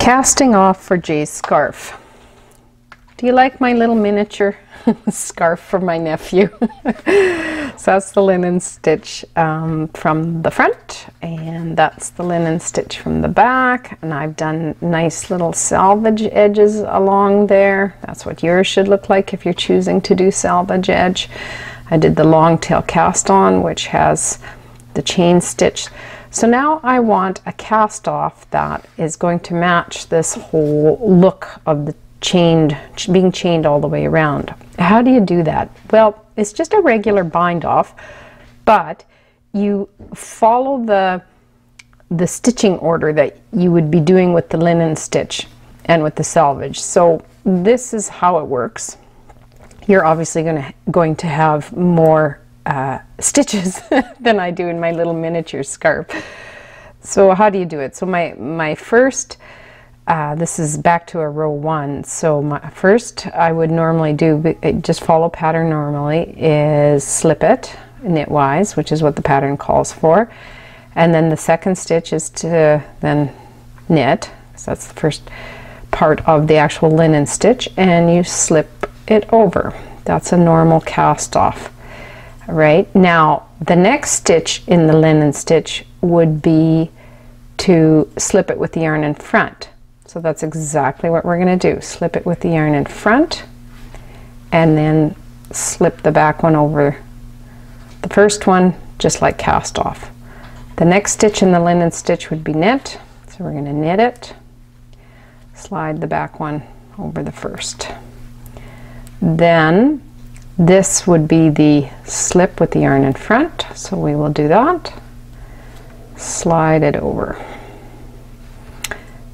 Casting off for Jay's scarf. Do you like my little miniature scarf for my nephew? So that's the linen stitch from the front, and that's the linen stitch from the back, and I've done nice little selvage edges along there. That's what yours should look like if you're choosing to do selvage edge. I did the long tail cast on, which has the chain stitch. So now I want a cast off that is going to match this whole look of the being chained all the way around. How do you do that? Well, it's just a regular bind off, but you follow the stitching order that you would be doing with the linen stitch and with the selvage. So this is how it works. You're obviously going to have more stitches than I do in my little miniature scarf. So how do you do it? So my first, this is back to a row 1. So my first I would normally do, just follow pattern normally, is slip it knitwise, which is what the pattern calls for. And then the second stitch is to then knit. So that's the first part of the actual linen stitch, and you slip it over. That's a normal cast off. Right now, the next stitch in the linen stitch would be to slip it with the yarn in front. So that's exactly what we're going to do. Slip it with the yarn in front, and then slip the back one over the first one, just like cast off. The next stitch in the linen stitch would be knit. So we're going to knit it, slide the back one over the first. Then this would be the slip with the yarn in front, so we will do that. Slide it over.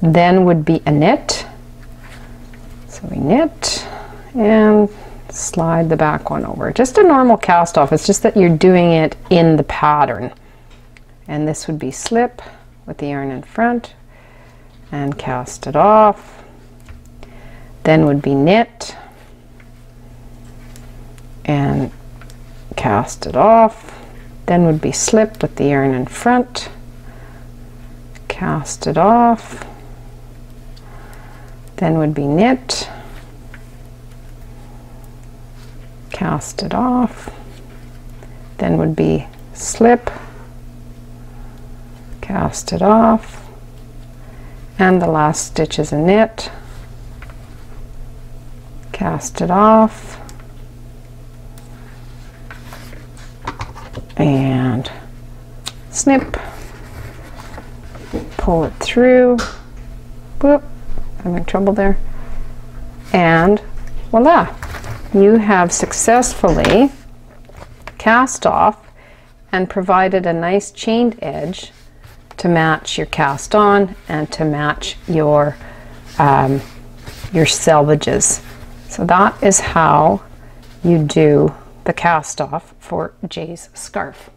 Then would be a knit. So we knit and slide the back one over. Just a normal cast off, it's just that you're doing it in the pattern. And this would be slip with the yarn in front and cast it off. Then would be knit and cast it off. Then would be slip with the yarn in front, cast it off. Then would be knit, cast it off. Then would be slip, cast it off. And the last stitch is a knit, cast it off. And snip, pull it through, whoop, having trouble there, and voila, you have successfully cast off and provided a nice chained edge to match your cast on and to match your selvages. So that is how you do the cast off for Jay's scarf.